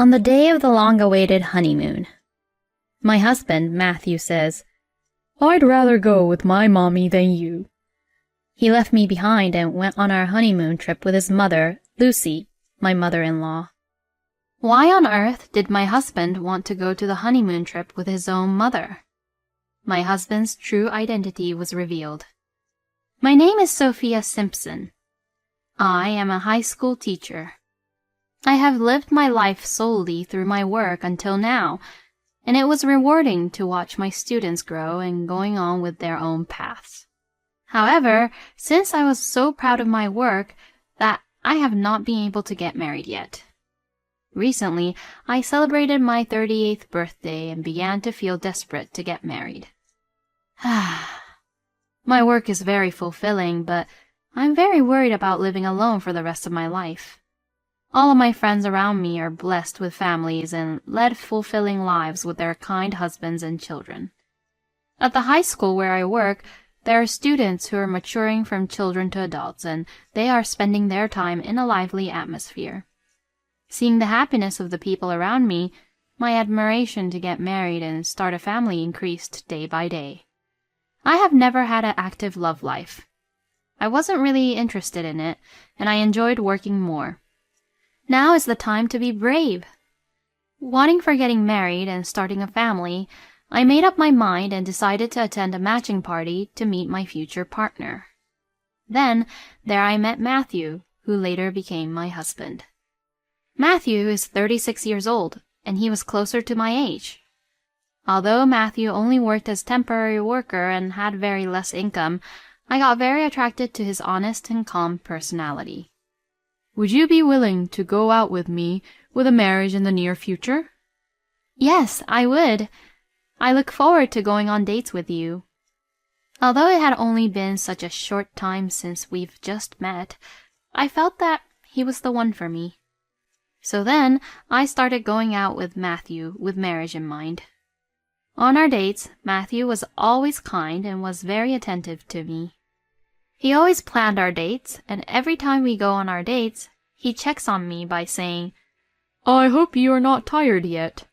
On the day of the long-awaited honeymoon, my husband, Matthew, says, "I'd rather go with my mommy than you." He left me behind and went on our honeymoon trip with his mother, Lucy, my mother-in-law. Why on earth did my husband want to go to the honeymoon trip with his own mother? My husband's true identity was revealed. My name is Sophia Simpson. I am a high school teacher. I have lived my life solely through my work until now, and it was rewarding to watch my students grow and going on with their own paths. However, since I was so proud of my work that I have not been able to get married yet. Recently, I celebrated my 38th birthday and began to feel desperate to get married. My work is very fulfilling, but I'm very worried about living alone for the rest of my life. All of my friends around me are blessed with families and led fulfilling lives with their kind husbands and children. At the high school where I work, there are students who are maturing from children to adults, and they are spending their time in a lively atmosphere. Seeing the happiness of the people around me, my admiration to get married and start a family increased day by day. I have never had an active love life. I wasn't really interested in it, and I enjoyed working more. Now is the time to be brave. Wanting for getting married and starting a family, I made up my mind and decided to attend a matching party to meet my future partner. Then, there I met Matthew, who later became my husband. Matthew is 36 years old, and he was closer to my age. Although Matthew only worked as temporary worker and had very less income, I got very attracted to his honest and calm personality. "Would you be willing to go out with me with a marriage in the near future?" "Yes, I would. I look forward to going on dates with you." Although it had only been such a short time since we've just met, I felt that he was the one for me. So then, I started going out with Matthew with marriage in mind. On our dates, Matthew was always kind and was very attentive to me. He always planned our dates, and every time we go on our dates, he checks on me by saying, "I hope you are not tired yet."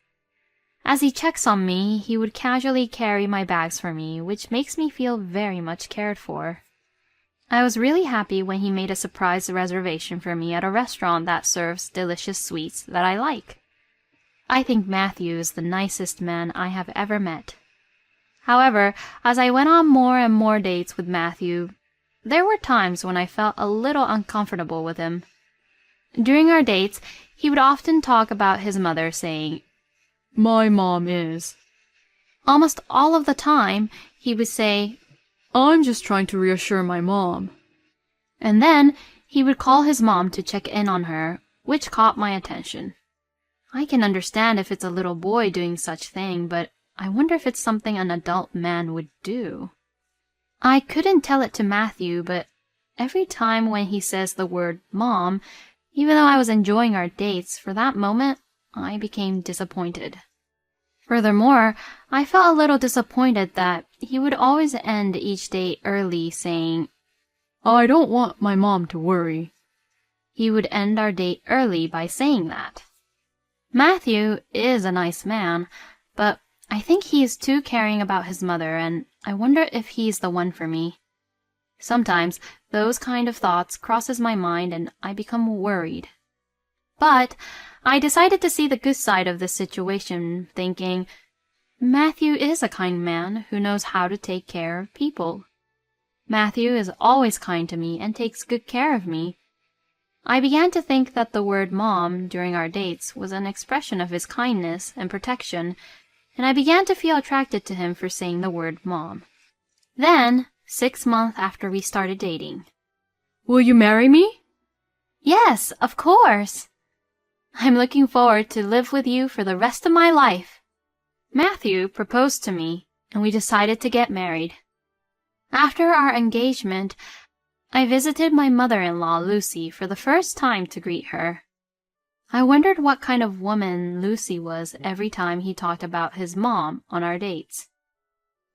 As he checks on me, he would casually carry my bags for me, which makes me feel very much cared for. I was really happy when he made a surprise reservation for me at a restaurant that serves delicious sweets that I like. I think Matthew is the nicest man I have ever met. However, as I went on more and more dates with Matthew, there were times when I felt a little uncomfortable with him. During our dates, he would often talk about his mother, saying, "My mom is." Almost all of the time, he would say, "I'm just trying to reassure my mom." And then, he would call his mom to check in on her, which caught my attention. I can understand if it's a little boy doing such thing, but I wonder if it's something an adult man would do. I couldn't tell it to Matthew, but every time when he says the word mom, even though I was enjoying our dates, for that moment, I became disappointed. Furthermore, I felt a little disappointed that he would always end each date early saying, "I don't want my mom to worry." He would end our date early by saying that. Matthew is a nice man, but I think he is too caring about his mother, and I wonder if he's the one for me. Sometimes those kind of thoughts crosses my mind and I become worried. But I decided to see the good side of this situation, thinking, Matthew is a kind man who knows how to take care of people. Matthew is always kind to me and takes good care of me. I began to think that the word mom during our dates was an expression of his kindness and protection, and I began to feel attracted to him for saying the word mom. Then, 6 months after we started dating. "Will you marry me?" "Yes, of course. I'm looking forward to live with you for the rest of my life." Matthew proposed to me, and we decided to get married. After our engagement, I visited my mother-in-law, Lucy, for the first time to greet her. I wondered what kind of woman Lucy was every time he talked about his mom on our dates.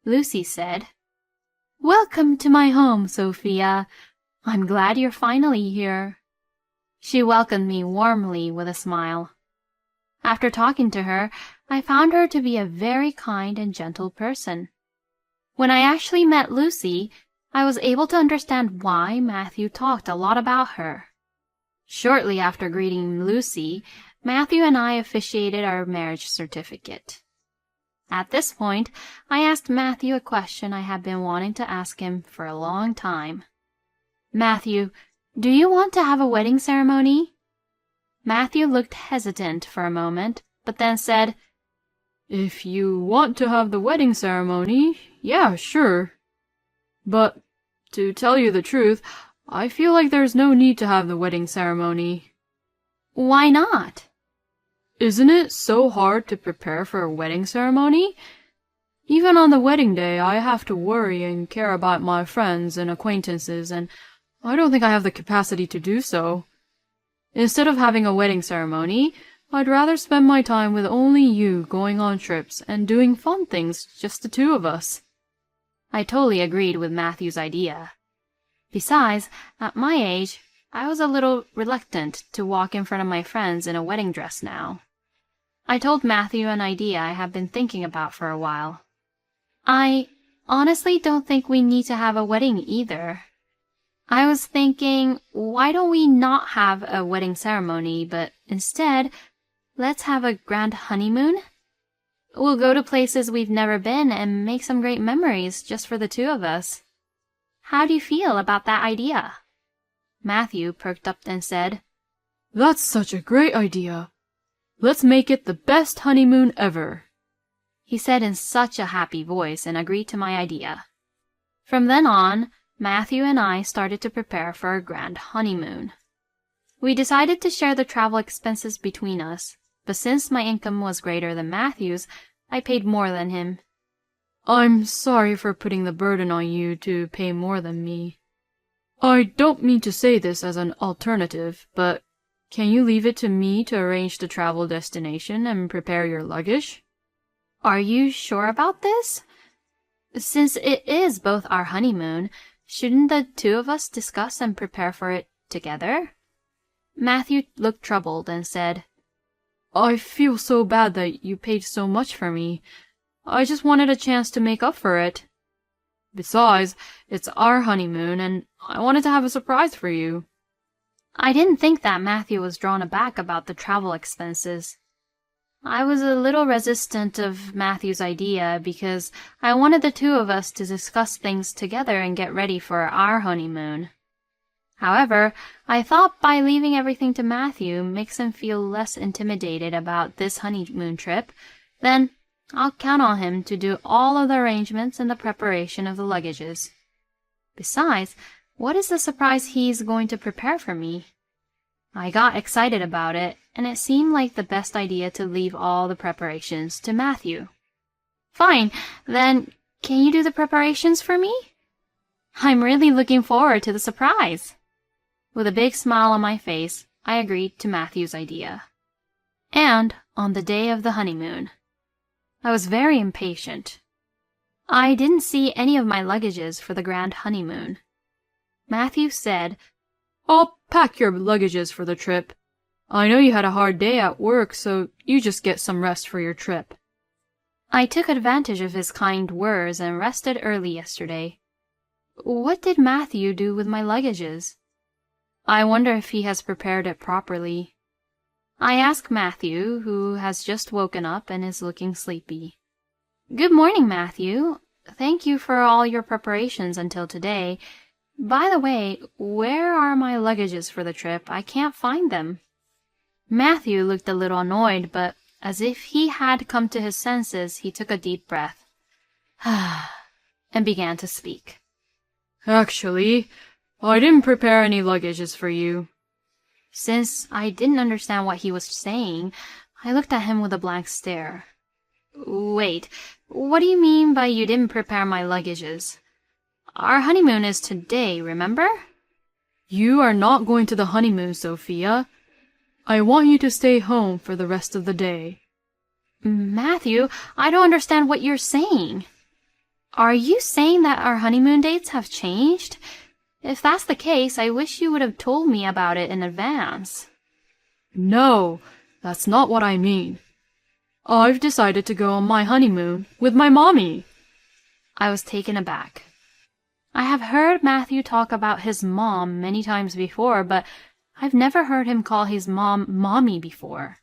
Lucy said, "Welcome to my home, Sophia. I'm glad you're finally here." She welcomed me warmly with a smile. After talking to her, I found her to be a very kind and gentle person. When I actually met Lucy, I was able to understand why Matthew talked a lot about her. Shortly after greeting Lucy, Matthew and I officiated our marriage certificate. At this point, I asked Matthew a question I had been wanting to ask him for a long time. "Matthew, do you want to have a wedding ceremony?" Matthew looked hesitant for a moment, but then said, "If you want to have the wedding ceremony, yeah, sure. But, to tell you the truth, I feel like there's no need to have the wedding ceremony." "Why not?" "Isn't it so hard to prepare for a wedding ceremony? Even on the wedding day, I have to worry and care about my friends and acquaintances, and I don't think I have the capacity to do so. Instead of having a wedding ceremony, I'd rather spend my time with only you, going on trips and doing fun things, just the two of us." I totally agreed with Matthew's idea. Besides, at my age, I was a little reluctant to walk in front of my friends in a wedding dress now. I told Matthew an idea I had been thinking about for a while. "I honestly don't think we need to have a wedding either. I was thinking, why don't we not have a wedding ceremony, but instead, let's have a grand honeymoon? We'll go to places we've never been and make some great memories just for the two of us. How do you feel about that idea?" Matthew perked up and said, "That's such a great idea. Let's make it the best honeymoon ever," he said in such a happy voice, and agreed to my idea. From then on, Matthew and I started to prepare for a grand honeymoon. We decided to share the travel expenses between us, but since my income was greater than Matthew's, I paid more than him. "I'm sorry for putting the burden on you to pay more than me. I don't mean to say this as an alternative, but can you leave it to me to arrange the travel destination and prepare your luggage?" "Are you sure about this? Since it is both our honeymoon, shouldn't the two of us discuss and prepare for it together?" Matthew looked troubled and said, "I feel so bad that you paid so much for me. I just wanted a chance to make up for it. Besides, it's our honeymoon, and I wanted to have a surprise for you." I didn't think that Matthew was drawn aback about the travel expenses. I was a little resistant of Matthew's idea because I wanted the two of us to discuss things together and get ready for our honeymoon. However, I thought by leaving everything to Matthew makes him feel less intimidated about this honeymoon trip, then I'll count on him to do all of the arrangements and the preparation of the luggages. Besides, what is the surprise he's going to prepare for me? I got excited about it, and it seemed like the best idea to leave all the preparations to Matthew. "Fine, then can you do the preparations for me? I'm really looking forward to the surprise." With a big smile on my face, I agreed to Matthew's idea. And on the day of the honeymoon, I was very impatient. I didn't see any of my luggages for the grand honeymoon. Matthew said, "I'll pack your luggages for the trip. I know you had a hard day at work, so you just get some rest for your trip." I took advantage of his kind words and rested early yesterday. What did Matthew do with my luggages? I wonder if he has prepared it properly. I asked Matthew, who has just woken up and is looking sleepy. "Good morning, Matthew. Thank you for all your preparations until today. By the way, where are my luggages for the trip? I can't find them." Matthew looked a little annoyed, but as if he had come to his senses, he took a deep breath and began to speak. "Actually, I didn't prepare any luggages for you." Since I didn't understand what he was saying, I looked at him with a blank stare. "Wait, what do you mean by you didn't prepare my luggages? Our honeymoon is today, remember?" "You are not going to the honeymoon, Sophia. I want you to stay home for the rest of the day." "Matthew, I don't understand what you're saying. Are you saying that our honeymoon dates have changed? If that's the case, I wish you would have told me about it in advance." "No, That's not what I mean. I've decided to go on my honeymoon with my mommy. I was taken aback. I have heard Matthew talk about his mom many times before, but I've never heard him call his mom Mommy before.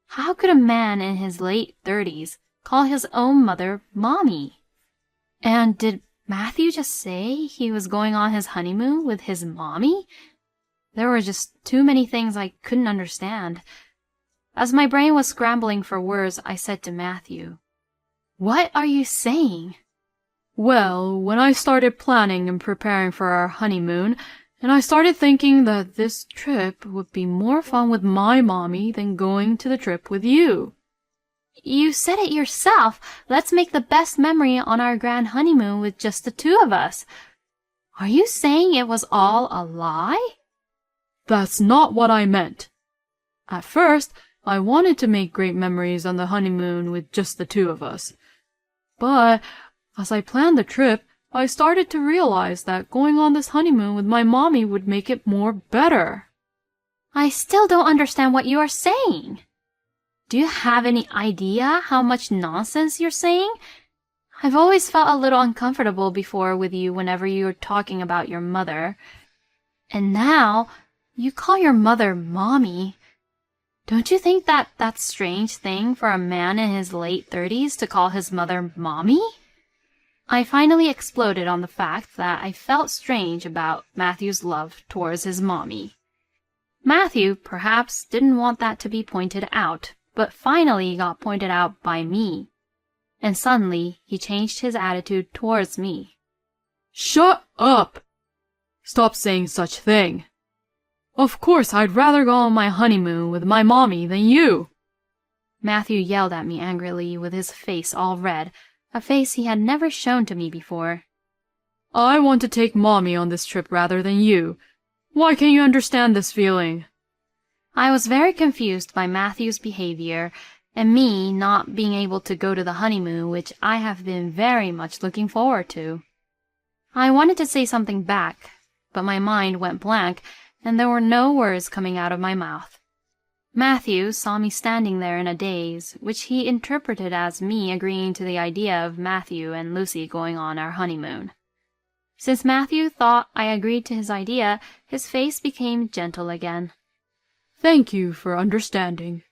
How could a man in his late 30s call his own mother Mommy? And did Matthew just say he was going on his honeymoon with his mommy? There were just too many things I couldn't understand. As my brain was scrambling for words, I said to Matthew, "What are you saying?" Well, when I started planning and preparing for our honeymoon, and I started thinking that this trip would be more fun with my mommy than going to the trip with you. You said it yourself. Let's make the best memory on our grand honeymoon with just the two of us. Are you saying it was all a lie? That's not what I meant. At first, I wanted to make great memories on the honeymoon with just the two of us. But as I planned the trip, I started to realize that going on this honeymoon with my mommy would make it more better. I still don't understand what you are saying. Do you have any idea how much nonsense you're saying? I've always felt a little uncomfortable before with you whenever you're talking about your mother. And now, you call your mother Mommy. Don't you think that that's a strange thing for a man in his late 30s to call his mother Mommy? I finally exploded on the fact that I felt strange about Matthew's love towards his mommy. Matthew perhaps didn't want that to be pointed out, but finally got pointed out by me. And suddenly he changed his attitude towards me. Shut up! Stop saying such thing. Of course I'd rather go on my honeymoon with my mommy than you. Matthew yelled at me angrily with his face all red, a face he had never shown to me before. I want to take mommy on this trip rather than you. Why can't you understand this feeling? I was very confused by Matthew's behavior and me not being able to go to the honeymoon, which I have been very much looking forward to. I wanted to say something back, but my mind went blank and there were no words coming out of my mouth. Matthew saw me standing there in a daze, which he interpreted as me agreeing to the idea of Matthew and Lucy going on our honeymoon. Since Matthew thought I agreed to his idea, his face became gentle again. Thank you for understanding.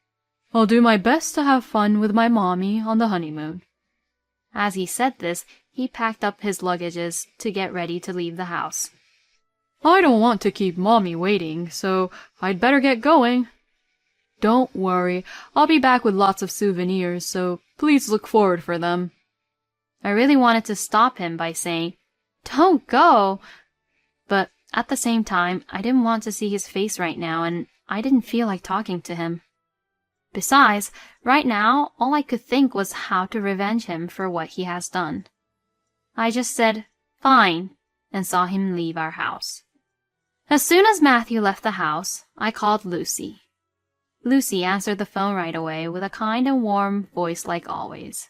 I'll do my best to have fun with my mommy on the honeymoon. As he said this, he packed up his luggages to get ready to leave the house. I don't want to keep mommy waiting, so I'd better get going. Don't worry, I'll be back with lots of souvenirs, so please look forward for them. I really wanted to stop him by saying, "Don't go!" But at the same time, I didn't want to see his face right now, and I didn't feel like talking to him. Besides, right now, all I could think was how to revenge him for what he has done. I just said, "Fine," and saw him leave our house. As soon as Matthew left the house, I called Lucy. Lucy answered the phone right away with a kind and warm voice like always.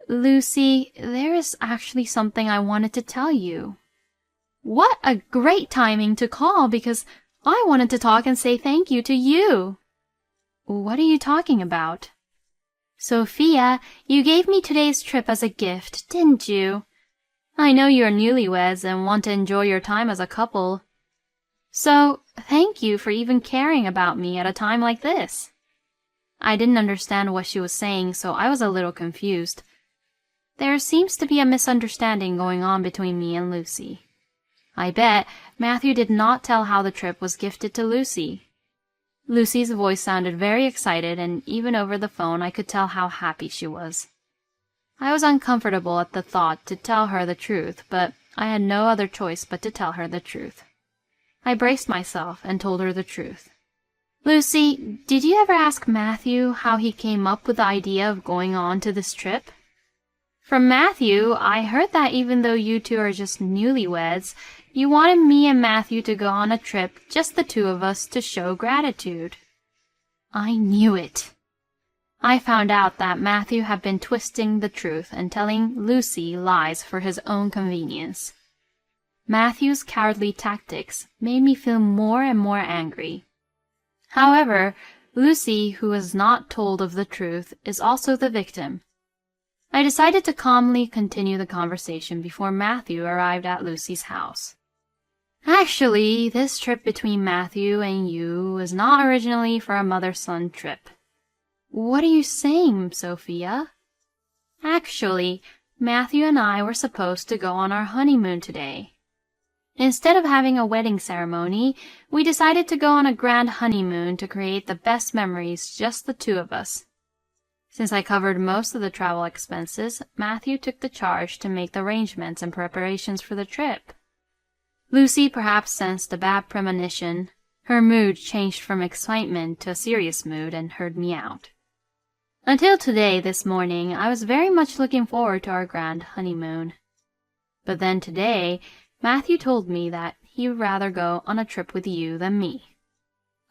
"Lucy, there is actually something I wanted to tell you." What a great timing to call, because I wanted to talk and say thank you to you. What are you talking about? Sophia, you gave me today's trip as a gift, didn't you? I know you're newlyweds and want to enjoy your time as a couple. So, thank you for even caring about me at a time like this. I didn't understand what she was saying, so I was a little confused. There seems to be a misunderstanding going on between me and Lucy. I bet Matthew did not tell how the trip was gifted to Lucy. Lucy's voice sounded very excited, and even over the phone I could tell how happy she was. I was uncomfortable at the thought to tell her the truth, but I had no other choice but to tell her the truth. I braced myself and told her the truth. "Lucy, did you ever ask Matthew how he came up with the idea of going on to this trip?" "From Matthew, I heard that even though you two are just newlyweds, you wanted me and Matthew to go on a trip, just the two of us, to show gratitude." I knew it. I found out that Matthew had been twisting the truth and telling Lucy lies for his own convenience. Matthew's cowardly tactics made me feel more and more angry. However, Lucy, who was not told of the truth, is also the victim. I decided to calmly continue the conversation before Matthew arrived at Lucy's house. Actually, this trip between Matthew and you was not originally for a mother-son trip. What are you saying, Sophia? Actually, Matthew and I were supposed to go on our honeymoon today. Instead of having a wedding ceremony, we decided to go on a grand honeymoon to create the best memories, just the two of us. Since I covered most of the travel expenses, Matthew took the charge to make the arrangements and preparations for the trip. Lucy perhaps sensed a bad premonition. Her mood changed from excitement to a serious mood and heard me out. Until today, this morning, I was very much looking forward to our grand honeymoon. But then today, Matthew told me that he would rather go on a trip with you than me.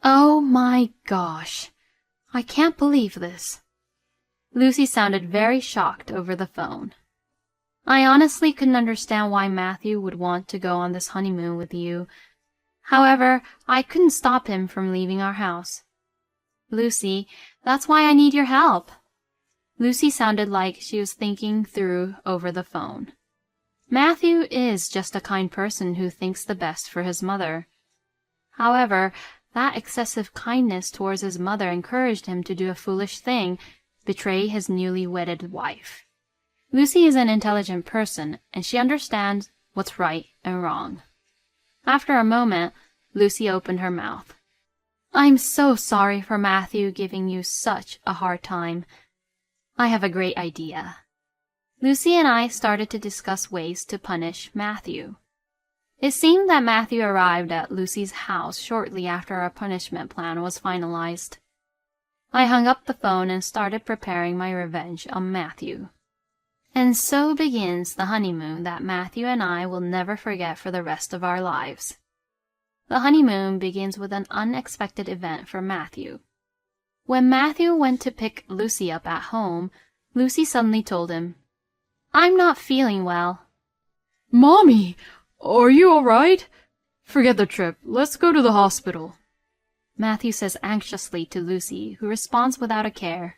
Oh my gosh! I can't believe this. Lucy sounded very shocked over the phone. I honestly couldn't understand why Matthew would want to go on this honeymoon with you. However, I couldn't stop him from leaving our house. Lucy, that's why I need your help. Lucy sounded like she was thinking through over the phone. Matthew is just a kind person who thinks the best for his mother. However, that excessive kindness towards his mother encouraged him to do a foolish thing, betray his newly wedded wife. Lucy is an intelligent person, and she understands what's right and wrong. After a moment, Lucy opened her mouth. I'm so sorry for Matthew giving you such a hard time. I have a great idea. Lucy and I started to discuss ways to punish Matthew. It seemed that Matthew arrived at Lucy's house shortly after our punishment plan was finalized. I hung up the phone and started preparing my revenge on Matthew. And so begins the honeymoon that Matthew and I will never forget for the rest of our lives. The honeymoon begins with an unexpected event for Matthew. When Matthew went to pick Lucy up at home, Lucy suddenly told him, I'm not feeling well. Mommy, are you all right? Forget the trip. Let's go to the hospital. Matthew says anxiously to Lucy, who responds without a care.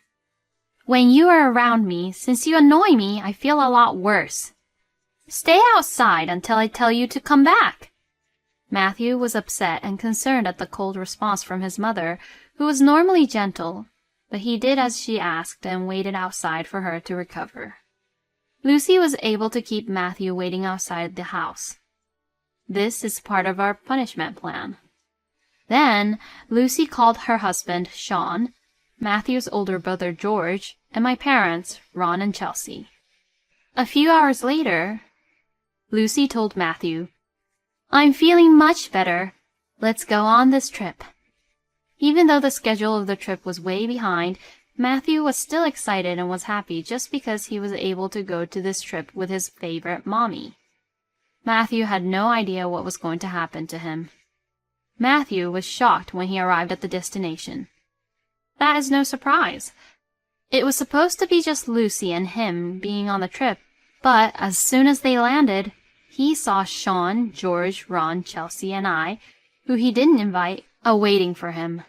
When you are around me, since you annoy me, I feel a lot worse. Stay outside until I tell you to come back. Matthew was upset and concerned at the cold response from his mother, who was normally gentle, but he did as she asked and waited outside for her to recover. Lucy was able to keep Matthew waiting outside the house. This is part of our punishment plan. Then, Lucy called her husband, Sean, Matthew's older brother, George, and my parents, Ron and Chelsea. A few hours later, Lucy told Matthew, I'm feeling much better. Let's go on this trip. Even though the schedule of the trip was way behind, Matthew was still excited and was happy just because he was able to go to this trip with his favorite mommy. Matthew had no idea what was going to happen to him. Matthew was shocked when he arrived at the destination. That is no surprise. It was supposed to be just Lucy and him being on the trip, but as soon as they landed, he saw Sean, George, Ron, Chelsea, and I, who he didn't invite, awaiting for him.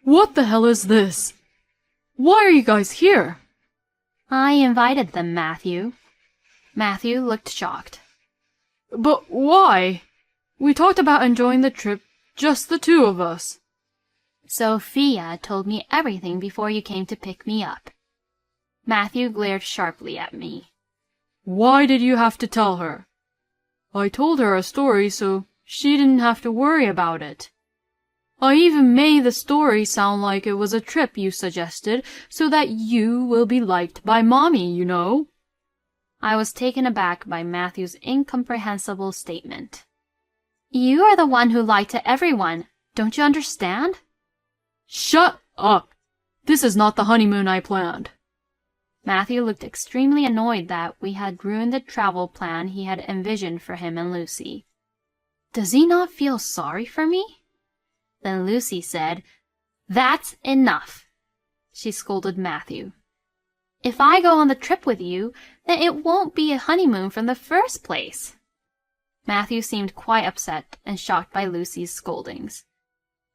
What the hell is this? Why are you guys here? I invited them, Matthew. Matthew looked shocked. But why? We talked about enjoying the trip, just the two of us. Sophia told me everything before you came to pick me up. Matthew glared sharply at me. Why did you have to tell her? I told her a story so she didn't have to worry about it. I even made the story sound like it was a trip you suggested so that you will be liked by Mommy, you know. I was taken aback by Matthew's incomprehensible statement. You are the one who lied to everyone. Don't you understand? Shut up! This is not the honeymoon I planned. Matthew looked extremely annoyed that we had ruined the travel plan he had envisioned for him and Lucy. Does he not feel sorry for me? Then Lucy said, That's enough. She scolded Matthew. If I go on the trip with you, then it won't be a honeymoon from the first place. Matthew seemed quite upset and shocked by Lucy's scoldings.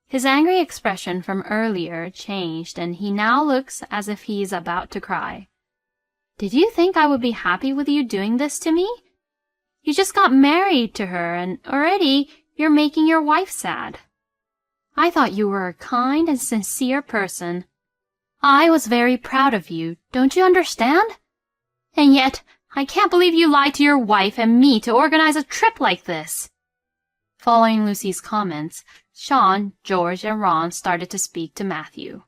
His angry expression from earlier changed, and he now looks as if he is about to cry. Did you think I would be happy with you doing this to me? You just got married to her, and already you're making your wife sad. I thought you were a kind and sincere person. I was very proud of you, don't you understand? And yet, I can't believe you lied to your wife and me to organize a trip like this. Following Lucy's comments, Sean, George, and Ron started to speak to Matthew.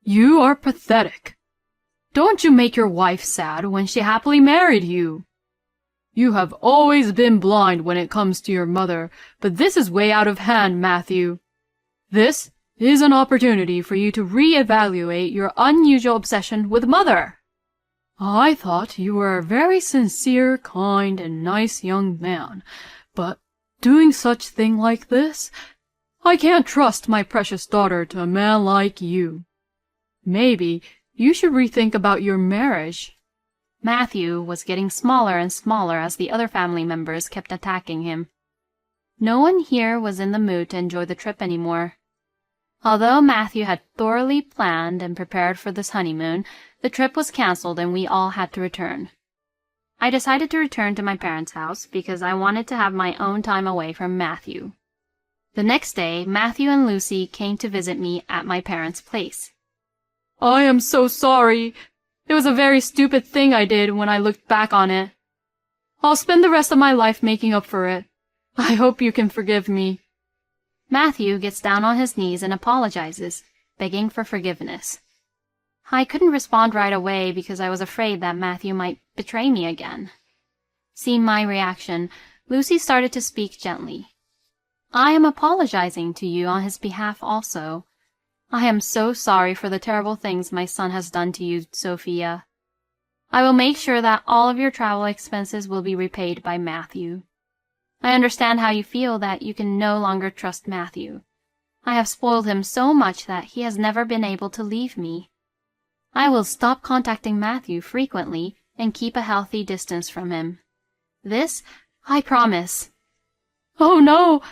You are pathetic. Don't you make your wife sad when she happily married you. You have always been blind when it comes to your mother, but this is way out of hand, Matthew. This is an opportunity for you to re-evaluate your unusual obsession with Mother. I thought you were a very sincere, kind, and nice young man, but doing such thing like this, I can't trust my precious daughter to a man like you. Maybe you should rethink about your marriage. Matthew was getting smaller and smaller as the other family members kept attacking him. No one here was in the mood to enjoy the trip anymore. Although Matthew had thoroughly planned and prepared for this honeymoon, the trip was cancelled and we all had to return. I decided to return to my parents' house because I wanted to have my own time away from Matthew. The next day, Matthew and Lucy came to visit me at my parents' place. I am so sorry. It was a very stupid thing I did when I looked back on it. I'll spend the rest of my life making up for it. I hope you can forgive me. Matthew gets down on his knees and apologizes, begging for forgiveness. I couldn't respond right away because I was afraid that Matthew might betray me again. Seeing my reaction, Lucy started to speak gently. I am apologizing to you on his behalf also. I am so sorry for the terrible things my son has done to you, Sophia. I will make sure that all of your travel expenses will be repaid by Matthew. I understand how you feel that you can no longer trust Matthew. I have spoiled him so much that he has never been able to leave me. I will stop contacting Matthew frequently and keep a healthy distance from him. This, I promise. Oh no!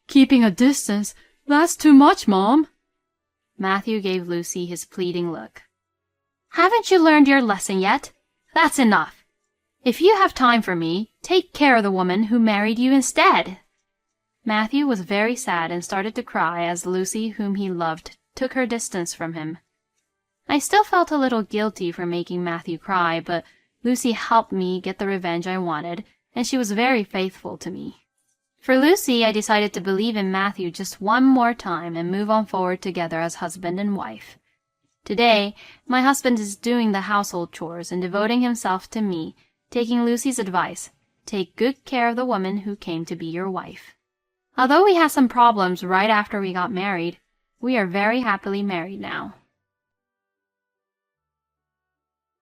Keeping a distance, that's too much, Mom. Matthew gave Lucy his pleading look. Haven't you learned your lesson yet? That's enough. If you have time for me, take care of the woman who married you instead. Matthew was very sad and started to cry as Lucy, whom he loved, took her distance from him. I still felt a little guilty for making Matthew cry, but Lucy helped me get the revenge I wanted, and she was very faithful to me. For Lucy, I decided to believe in Matthew just one more time and move on forward together as husband and wife. Today, my husband is doing the household chores and devoting himself to me, taking Lucy's advice, take good care of the woman who came to be your wife. Although we had some problems right after we got married, we are very happily married now.